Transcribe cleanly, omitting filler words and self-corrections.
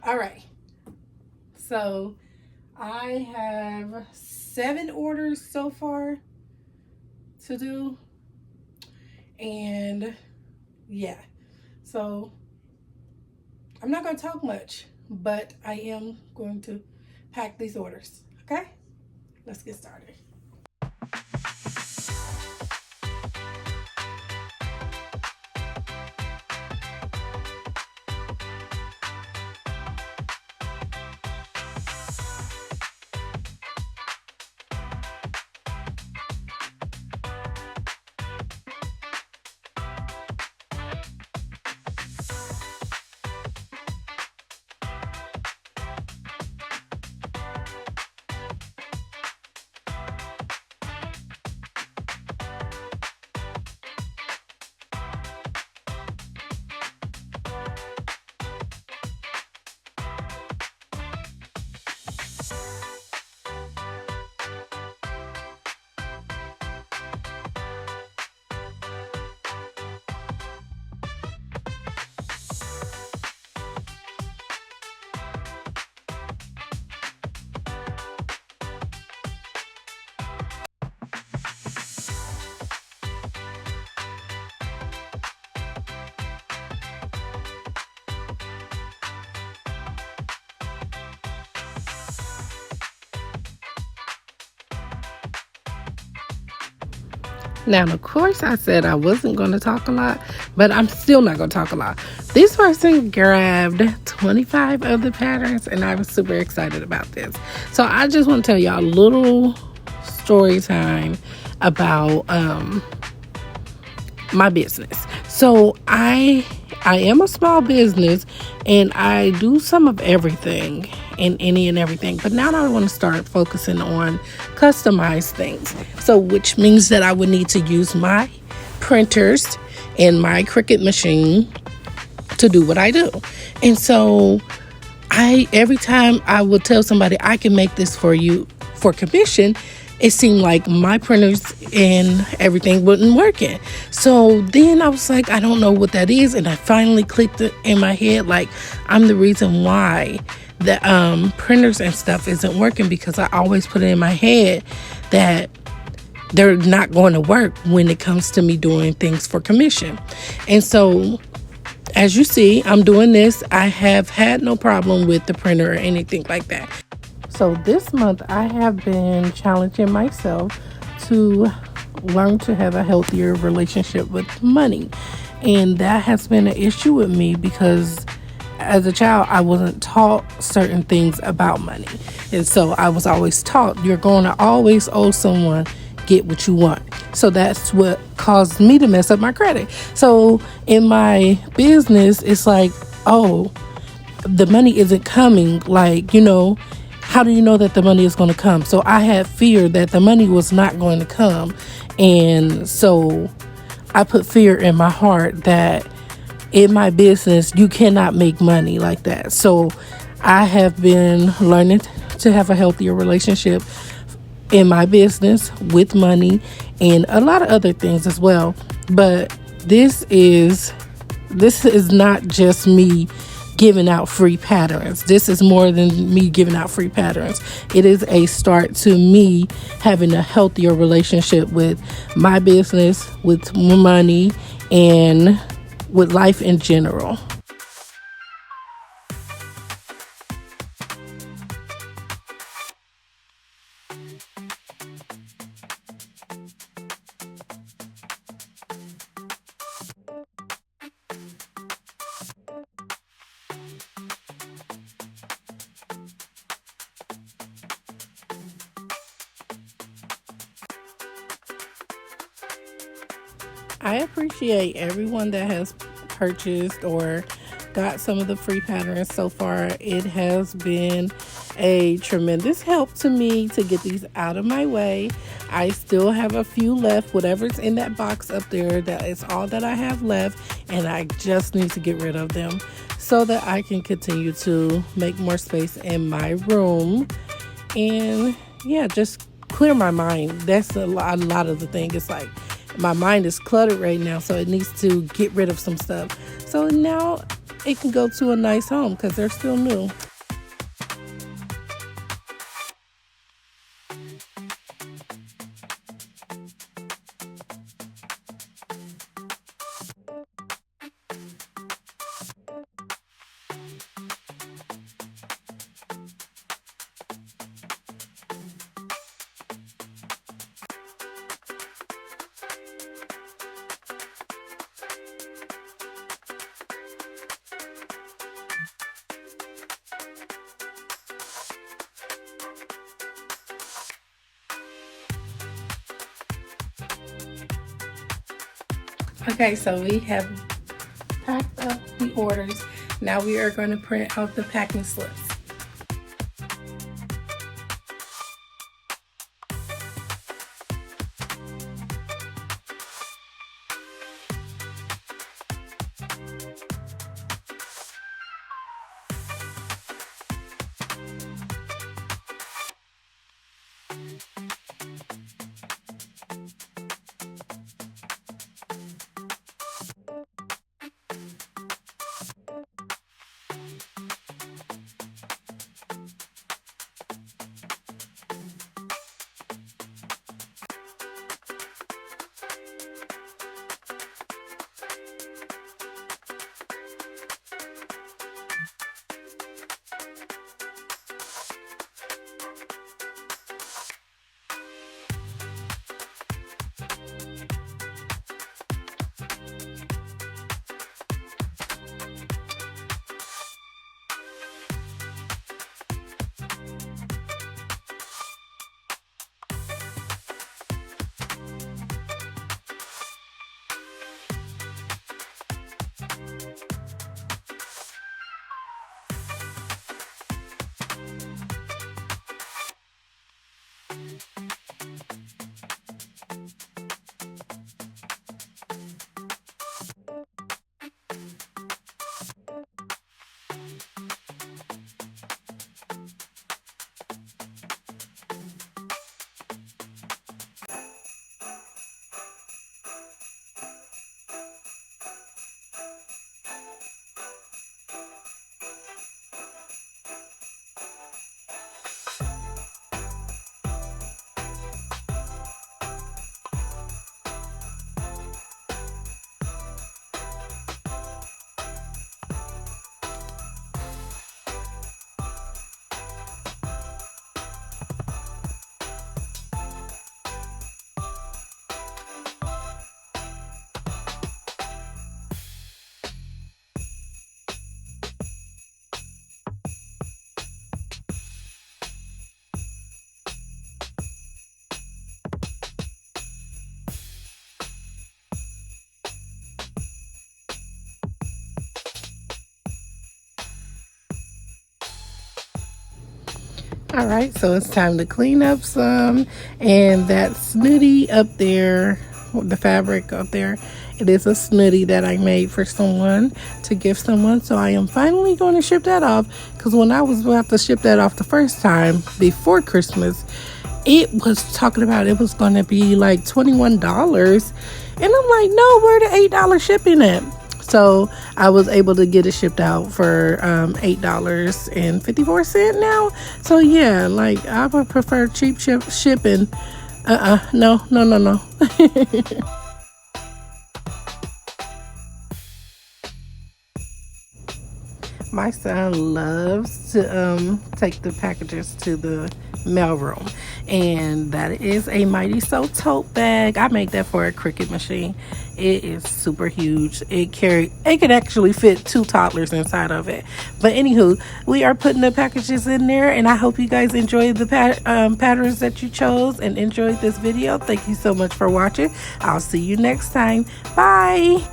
All right. So I have 7 orders so far to do. And yeah, so I'm not going to talk much, but I am going to pack these orders. Okay, let's get started. Now, of course, I said I wasn't going to talk a lot, but I'm still not going to talk a lot. This person grabbed 25 of the patterns, and I was super excited about this. So I just want to tell y'all a little story time about my business. So I am a small business, and I do some of everything and any and everything. But now I want to start focusing on customized things. So which means that I would need to use my printers and my Cricut machine to do what I do. And so every time I would tell somebody I can make this for you for commission, it seemed like my printers and everything wasn't working. So then I was like, I don't know what that is. And I finally clicked it in my head, like I'm the reason why the printers and stuff isn't working, because I always put it in my head that they're not going to work when it comes to me doing things for commission. And so as you see, I'm doing this. I have had no problem with the printer or anything like that. So this month I have been challenging myself to learn to have a healthier relationship with money. And that has been an issue with me because as a child, I wasn't taught certain things about money. And so I was always taught you're going to always owe someone, get what you want. So that's what caused me to mess up my credit. So in my business, it's like, oh, the money isn't coming. Like, how do you know that the money is going to come? So I had fear that the money was not going to come. And so I put fear in my heart that in my business, you cannot make money like that. So I have been learning to have a healthier relationship in my business with money and a lot of other things as well. But this is not just me giving out free patterns. This is more than me giving out free patterns. It is a start to me having a healthier relationship with my business, with money, and with life in general. I appreciate everyone that has purchased or got some of the free patterns so far. It has been a tremendous help to me to get these out of my way. I still have a few left. Whatever's in that box up there, that is all that I have left, and I just need to get rid of them so that I can continue to make more space in my room and just clear my mind. That's a lot of the thing. It's like my mind is cluttered right now, so it needs to get rid of some stuff. So now it can go to a nice home because they're still new. Okay, so we have packed up the orders. Now we are going to print out the packing slips. All right, so it's time to clean up some. And that snooty up there, the fabric up there, it is a snooty that I made for someone to give someone. So I am finally going to ship that off, because when I was about to ship that off the first time before Christmas, it was talking about it was going to be like $21. And I'm like, no, where the $8 shipping at? So I was able to get it shipped out for $8.54 now. So yeah, like I would prefer cheap shipping. No. My son loves to take the packages to the mailroom, and that is a Mightysew tote bag. I make that for a Cricut machine. It is super huge. It could actually fit 2 toddlers inside of it. But anywho, we are putting the packages in there, and I hope you guys enjoyed the patterns that you chose and enjoyed this video. Thank you so much for watching. I'll see you next time. Bye.